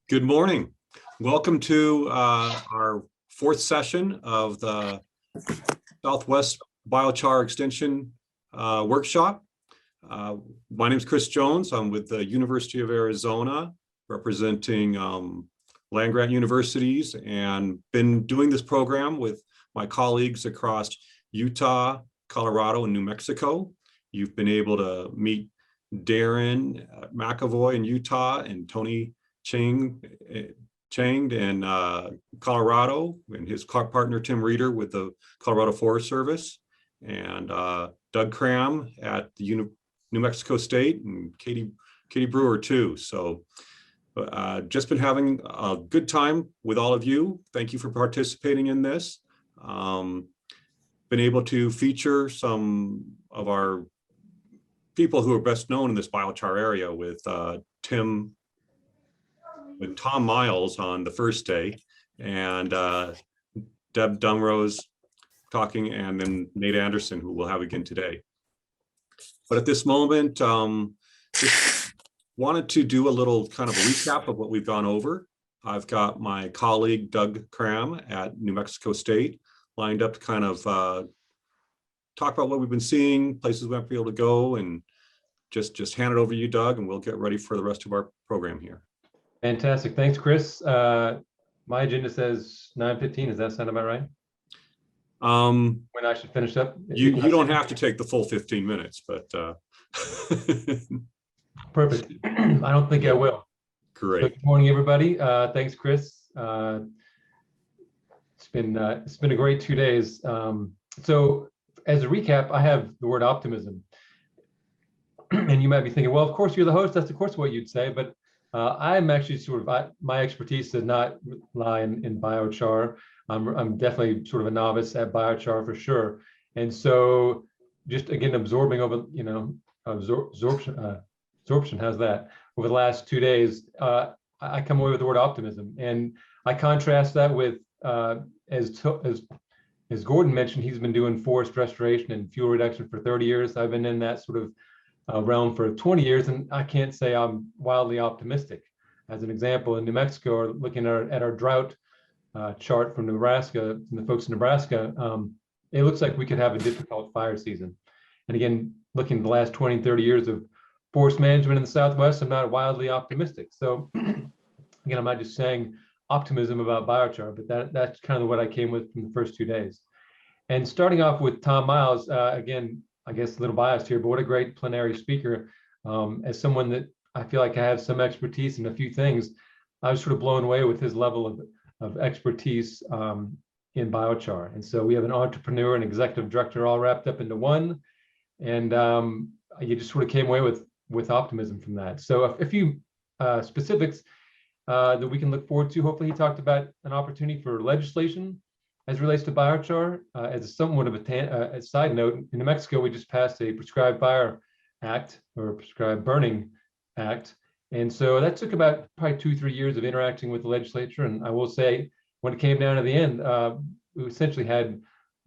Good morning. Welcome to our fourth session of the Southwest Biochar Extension Workshop. My name is Chris Jones. I'm with the University of Arizona, representing land-grant universities, and been doing this program with my colleagues across Utah, Colorado, and New Mexico. You've been able to meet Darren McAvoy in Utah and Tony Chang in Colorado, and his partner Tim Reeder with the Colorado Forest Service, and Doug Cram at the New Mexico State, and Katie Brewer too. So just been having a good time with all of you. Thank you for participating in this. Been able to feature some of our people who are best known in this biochar area with Tom Miles on the first day, and Deb Dunrose talking, and then Nate Anderson, who we'll have again today. But at this moment, just wanted to do a little kind of a recap of what we've gone over. I've got my colleague Doug Cram at New Mexico State lined up to kind of talk about what we've been seeing, places we might be able to go, and just hand it over to you, Doug, and we'll get ready for the rest of our program here. Fantastic. Thanks, Chris. My agenda says 9:15. Does that sound about right? When I should finish up? You don't have to take the full 15 minutes, but perfect. I don't think I will. Great. So good morning, everybody. Thanks, Chris. It's been a great 2 days. So as a recap, I have the word optimism. And you might be thinking, well, of course you're the host. That's of course what you'd say, but I'm actually my expertise does not lie in biochar. I'm definitely sort of a novice at biochar for sure. And so just again, absorption, how's that? Over the last 2 days, I come away with the word optimism. And I contrast that with, as Gordon mentioned, he's been doing forest restoration and fuel reduction for 30 years. I've been in that sort of realm for 20 years, and I can't say I'm wildly optimistic. As an example, in New Mexico, looking at our drought chart from Nebraska, from the folks in Nebraska, it looks like we could have a difficult fire season. And again, looking at the last 20, 30 years of forest management in the Southwest, I'm not wildly optimistic. So again, I'm not just saying optimism about biochar, but that's kind of what I came with from the first 2 days. And starting off with Tom Miles, again, I guess a little biased here, but what a great plenary speaker. As someone that I feel like I have some expertise in a few things, I was sort of blown away with his level of expertise in biochar. And so we have an entrepreneur and executive director all wrapped up into one. And you just sort of came away with optimism from that. So a few specifics that we can look forward to. Hopefully he talked about an opportunity for legislation as relates to biochar. As somewhat of a side note, in New Mexico, we just passed a prescribed fire act, or prescribed burning act. And so that took about probably 2-3 years of interacting with the legislature. And I will say, when it came down to the end, we essentially had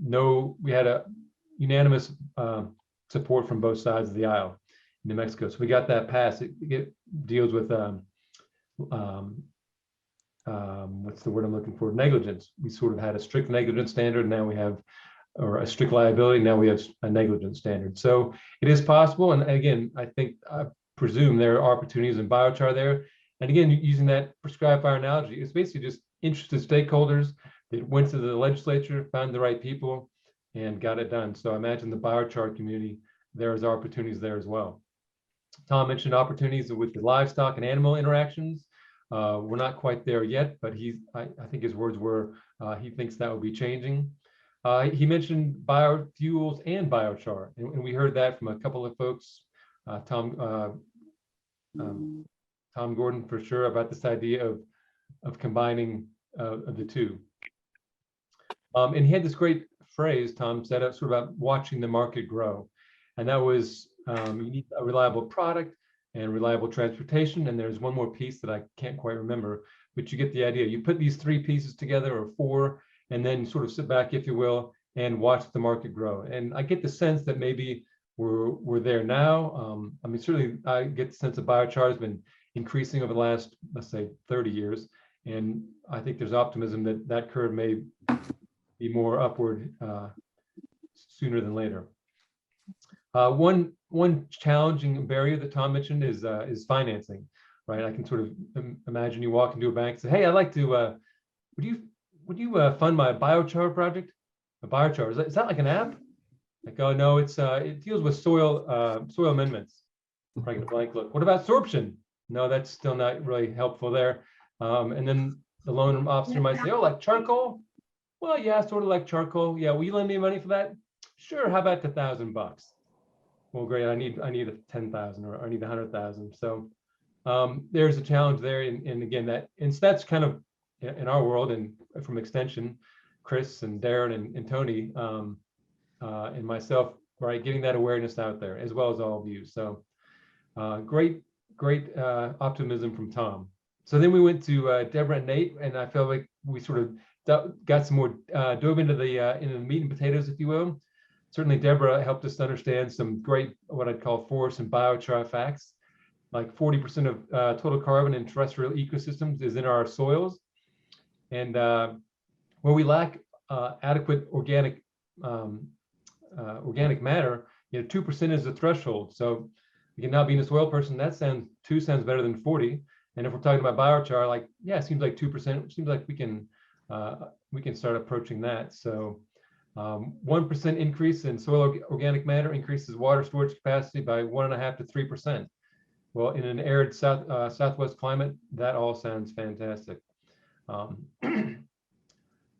a unanimous support from both sides of the aisle in New Mexico. So we got that passed. It deals with what's the word I'm looking for? Negligence. We sort of had a strict negligence standard. Now we have, or a strict liability. Now we have a negligence standard. So it is possible. And again, I presume there are opportunities in biochar there. And again, using that prescribed fire analogy, it's basically just interested stakeholders that went to the legislature, found the right people, and got it done. So I imagine the biochar community, there's opportunities there as well. Tom mentioned opportunities with the livestock and animal interactions. We're not quite there yet, but I think his words were, he thinks that will be changing. He mentioned biofuels and biochar, and we heard that from a couple of folks, Tom Gordon for sure, about this idea of combining of the two. And he had this great phrase, Tom said, sort of about watching the market grow. And that was, you need a reliable product and reliable transportation. And there's one more piece that I can't quite remember, but you get the idea. You put these 3 pieces together, or 4, and then sort of sit back, if you will, and watch the market grow. And I get the sense that maybe we're there now. I mean, certainly I get the sense that biochar has been increasing over the last, let's say, 30 years. And I think there's optimism that that curve may be more upward sooner than later. One challenging barrier that Tom mentioned is financing, right? I can sort of imagine you walk into a bank and say, "Hey, I'd like to. Would you fund my biochar project?" A biochar is that like an app? Like, oh no, it deals with soil amendments. I get a blank look. What about sorption? No, that's still not really helpful there. And then the loan officer might say, "Oh, like charcoal? Well, yeah, sort of like charcoal. Yeah, will you lend me money for that? Sure. How about $1,000? Well, great. I need a 10,000 or I need 100,000. So there's a challenge there, and again, that's kind of in our world, and from Extension, Chris and Darren and Tony and myself, right, getting that awareness out there as well as all of you. So great optimism from Tom. So then we went to Deborah and Nate, and I felt like we sort of got some more dove into the meat and potatoes, if you will. Certainly, Deborah helped us understand some great, what I'd call forest and biochar facts. Like 40% of total carbon in terrestrial ecosystems is in our soils. And where we lack adequate organic matter, 2% is the threshold. So again, not being a soil person, that sounds better than 40. And if we're talking about biochar, like, yeah, it seems like 2%. Seems like we can start approaching that. So 1% increase in soil organic matter increases water storage capacity by 1.5 to 3%. Well, in an arid southwest climate, that all sounds fantastic.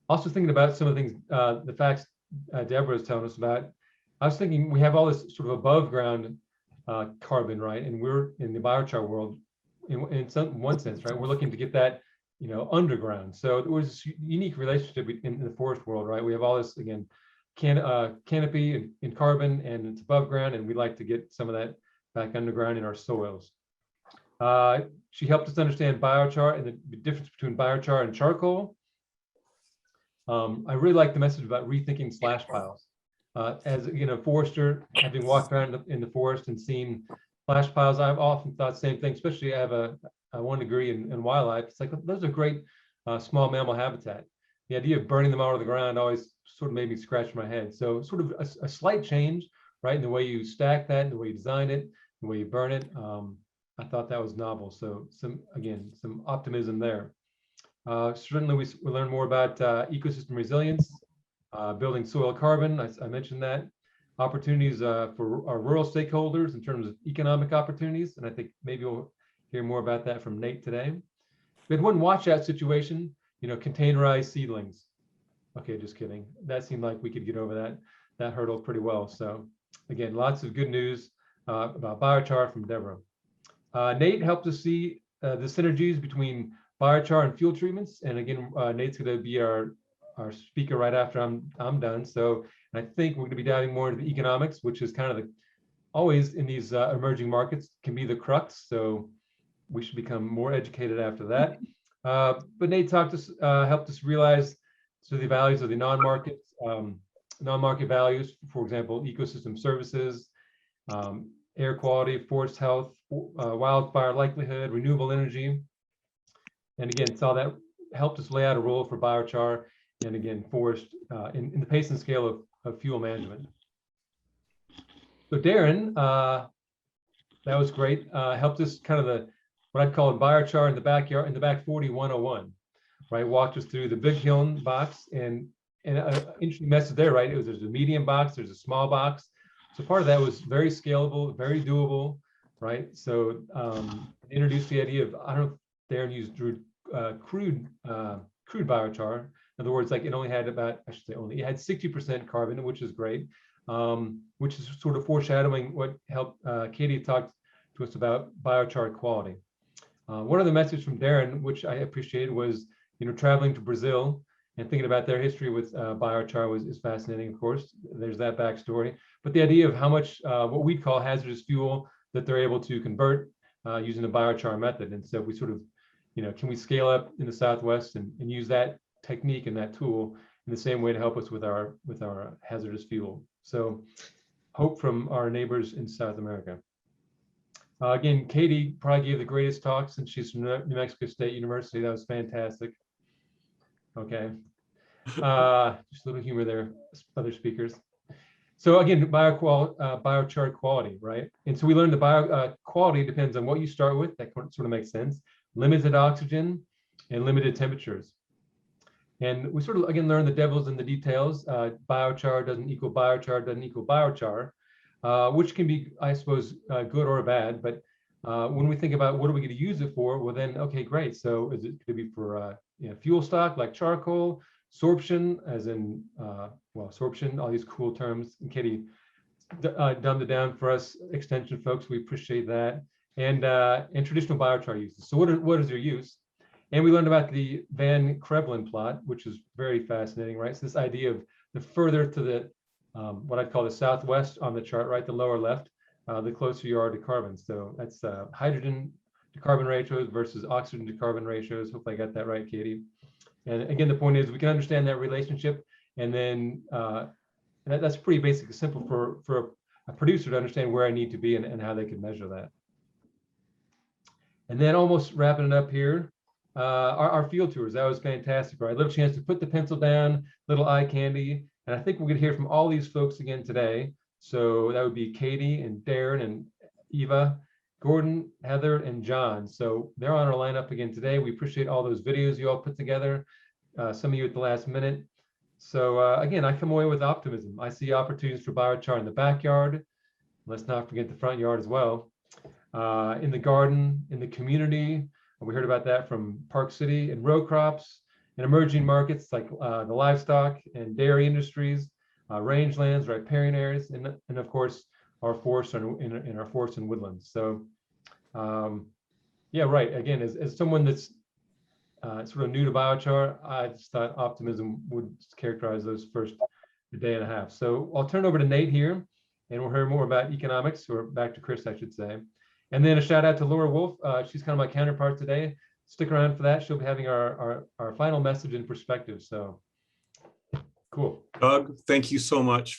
Also thinking about some of the things, the facts Deborah is telling us about, I was thinking we have all this sort of above ground carbon, right? And we're in the biochar world, in one sense, right? We're looking to get that, underground. So there was a unique relationship in the forest world, right? We have all this, again, canopy in carbon, and it's above ground, and we'd like to get some of that back underground in our soils. She helped us understand biochar and the difference between biochar and charcoal. I really like the message about rethinking slash piles. As a forester, having walked around in the forest and seen slash piles, I've often thought the same thing, especially I have a 1 degree in wildlife. It's like, those are great small mammal habitat. The idea of burning them out of the ground always sort of made me scratch my head. So sort of a slight change, right, in the way you stack that, the way you design it, the way you burn it. I thought that was novel. So some optimism there. Certainly we learned more about ecosystem resilience, building soil carbon. I mentioned that. Opportunities for our rural stakeholders in terms of economic opportunities. And I think maybe we'll hear more about that from Nate today. We had one watch out situation, containerized seedlings. Okay, just kidding. That seemed like we could get over that hurdle pretty well. So again, lots of good news about biochar from Deborah. Nate helped us see the synergies between biochar and fuel treatments. And again, Nate's going to be our speaker right after I'm done. So I think we're going to be diving more into the economics, which is kind of always in these emerging markets can be the crux. So we should become more educated after that. But Nate helped us realize the values of the non-market values, for example, ecosystem services, air quality, forest health, wildfire likelihood, renewable energy. And again, saw that helped us lay out a role for biochar and again, forest in the pace and scale of fuel management. So Darren, that was great. Helped us kind of what I'd call biochar in the backyard, in the back 40 101, right? Walked us through the big kiln box and an interesting message there, right? There's a medium box, there's a small box. So part of that was very scalable, very doable, right? So introduced the idea of, I don't know if Darren used crude biochar. In other words, like it only had about, I should say only, it had 60% carbon, which is great, which is sort of foreshadowing what helped Katie talked to us about biochar quality. One other message from Darren, which I appreciated, was traveling to Brazil and thinking about their history with biochar is fascinating. Of course, there's that backstory, but the idea of how much what we call hazardous fuel that they're able to convert using the biochar method. And so we sort of, can we scale up in the Southwest and use that technique and that tool in the same way to help us with our hazardous fuel. So hope from our neighbors in South America. Again, Katie probably gave the greatest talk since she's from New Mexico State University. That was fantastic. Okay. Just a little humor there, other speakers. So again, biochar quality, right? And so we learned the quality depends on what you start with. That sort of makes sense. Limited oxygen and limited temperatures. And we sort of, again, learn the devil's in the details. Biochar doesn't equal biochar, which can be, I suppose, good or bad. But when we think about what are we going to use it for, well, then, okay, great. So is it going to be for fuel stock like charcoal, sorption, as in, sorption, all these cool terms. And Katie dumbed it down for us, extension folks. We appreciate that. And traditional biochar uses. So what is your use? And we learned about the Van Krevelen plot, which is very fascinating, right? So this idea of the further to the, what I'd call the southwest on the chart, right, the lower left, the closer you are to carbon. So that's hydrogen to carbon ratios versus oxygen to carbon ratios. Hopefully I got that right, Katie. And again, the point is we can understand that relationship, and then that's pretty basic, simple for a producer to understand where I need to be and how they can measure that. And then almost wrapping it up here, our field tours, that was fantastic, right? A little chance to put the pencil down, little eye candy. And I think we're gonna hear from all these folks again today. So that would be Katie and Darren and Eva, Gordon, Heather, and John. So they're on our lineup again today. We appreciate all those videos you all put together, some of you at the last minute. So again, I come away with optimism. I see opportunities for biochar in the backyard. Let's not forget the front yard as well. In the garden, in the community. We heard about that from Park City, and row crops, and emerging markets like the livestock and dairy industries, rangelands, riparian areas, and of course, our forests in our forests and woodlands. So, yeah, right. Again, as someone that's sort of new to biochar, I just thought optimism would characterize those first day and a half. So I'll turn it over to Nate here, and we'll hear more about economics, or back to Chris, I should say. And then a shout out to Laura Wolf. She's kind of my counterpart today. Stick around for that. She'll be having our final message and perspective. So cool. Doug, thank you so much